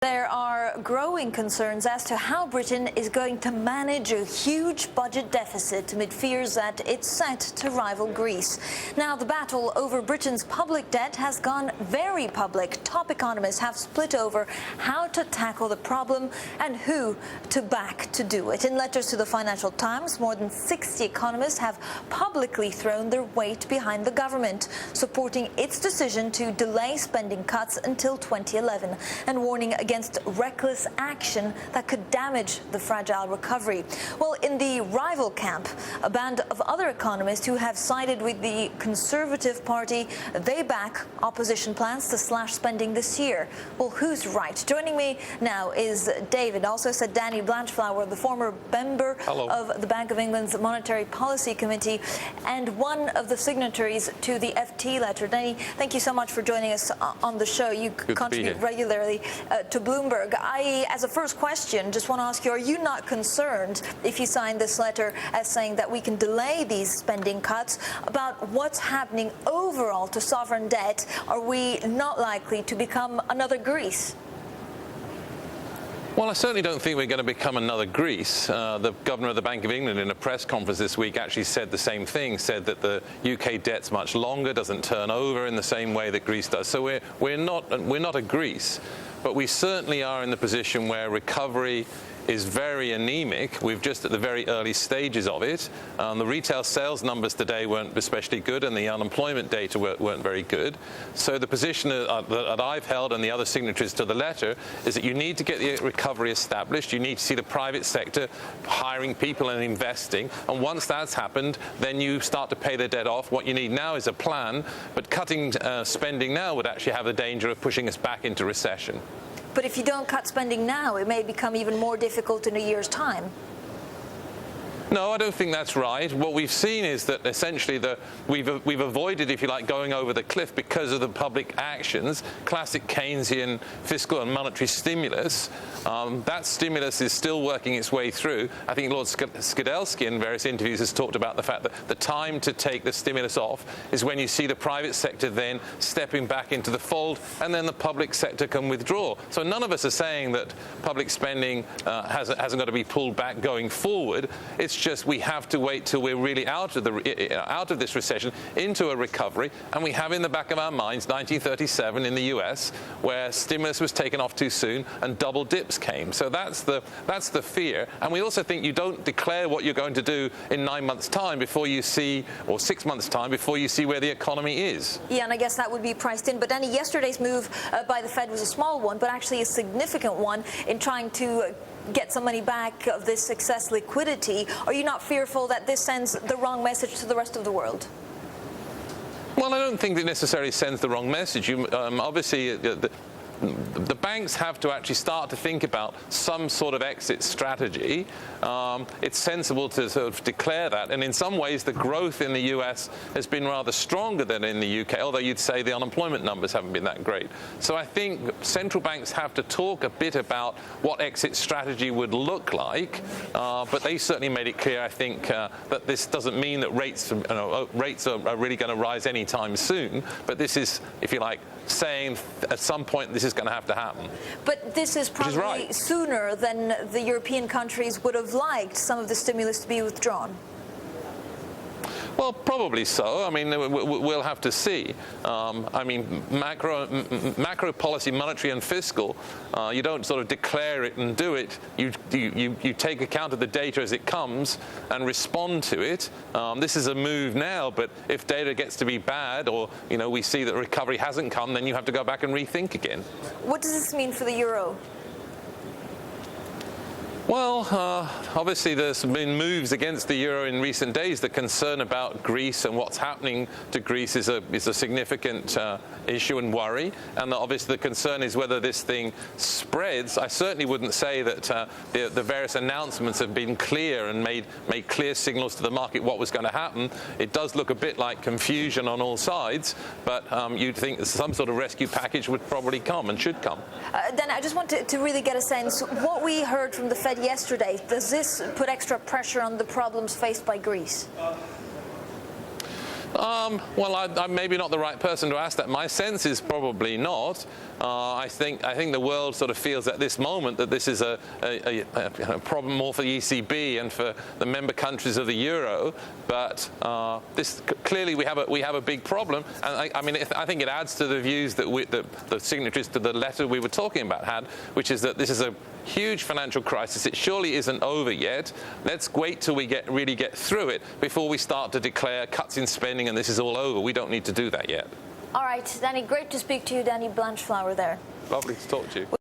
There are growing concerns as to how Britain is going to manage a huge budget deficit amid fears that it's set to rival Greece. Now, the battle over Britain's public debt has gone very public. Top economists have split over how to tackle the problem and who to back to do it. In letters to the Financial Times, more than 60 economists have publicly thrown their weight behind the government, supporting its decision to delay spending cuts until 2011 and warning against reckless action that could damage the fragile recovery. Well, in the rival camp, a band of other economists who have sided with the Conservative Party, they back opposition plans to slash spending this year. Well, who's right? Joining me now is David, also said David Blanchflower, the former member of the Bank of England's Monetary Policy Committee and one of the signatories to the FT letter. Danny, thank you so much for joining us on the show. You contribute regularly to Bloomberg. I, as a first question, just want to ask you, are you not concerned if you sign this letter as saying that we can delay these spending cuts about what's happening overall to sovereign debt? Are we not likely to become another Greece? Well, I certainly don't think we're going to become another Greece. The governor of the Bank of England in a press conference this week actually said the same thing, said that the UK debt's much longer, doesn't turn over in the same way that Greece does. So we're not a Greece, but we certainly are in the position where recovery is very anemic. We're just at the very early stages of it. The retail sales numbers today weren't especially good, and the unemployment data weren't very good. So the position that I've held and the other signatories to the letter is that you need to get the recovery established. You need to see the private sector hiring people and investing. And once that's happened, then you start to pay the debt off. What you need now is a plan, but cutting spending now would actually have the danger of pushing us back into recession. But if you don't cut spending now, it may become even more difficult in a year's time. No, I don't think that's right. What we've seen is that essentially we've avoided, if you like, going over the cliff because of the public actions, classic Keynesian fiscal and monetary stimulus. That stimulus is still working its way through. I think Lord Skidelsky in various interviews has talked about the fact that the time to take the stimulus off is when you see the private sector then stepping back into the fold, and then the public sector can withdraw. So none of us are saying that public spending hasn't got to be pulled back going forward. It's just we have to wait till we're really out of this recession into a recovery, and we have in the back of our minds 1937 in the US, where stimulus was taken off too soon and double dips came. So that's the fear. And we also think you don't declare what you're going to do in 9 months' time before you see, or 6 months' time before you see where the economy is. Yeah, and I guess that would be priced in. But Danny, yesterday's move by the Fed was a small one, but actually a significant one in trying to get some money back of this excess liquidity. Are you not fearful that this sends the wrong message to the rest of the world? Well, I don't think it necessarily sends the wrong message. Obviously, the banks have to actually start to think about some sort of exit strategy. It's sensible to sort of declare that. And in some ways, the growth in the US has been rather stronger than in the UK, although you'd say the unemployment numbers haven't been that great. So I think central banks have to talk a bit about what exit strategy would look like. But they certainly made it clear, I think, that this doesn't mean that rates are really going to rise anytime soon. But this is, if you like, saying at some point this is going to have to happen. But this is probably sooner than the European countries would have liked some of the stimulus to be withdrawn. Well, probably so. I mean, we'll have to see. I mean, macro policy, monetary and fiscal, you don't sort of declare it and do it. You take account of the data as it comes and respond to it. This is a move now, but if data gets to be bad, or we see that recovery hasn't come, then you have to go back and rethink again. What does this mean for the euro? Well, obviously there's been moves against the euro in recent days. The concern about Greece and what's happening to Greece is a significant issue and worry. And obviously the concern is whether this thing spreads. I certainly wouldn't say that the various announcements have been clear and made clear signals to the market what was going to happen. It does look a bit like confusion on all sides, but you'd think that some sort of rescue package would probably come and should come. Dan, I just want to really get a sense. What we heard from the Fed yesterday, does this put extra pressure on the problems faced by Greece? Well, I'm maybe not the right person to ask that. My sense is probably not. I think the world sort of feels at this moment that this is a problem more for the ECB and for the member countries of the euro. But this clearly we have a big problem, and I think it adds to the views that the signatories to the letter we were talking about had, which is that this is a huge financial crisis. It surely isn't over yet. Let's wait till we really get through it before we start to declare cuts in spending and this is all over. We don't need to do that yet. All right, Danny, great to speak to you, Danny Blanchflower there. Lovely to talk to you.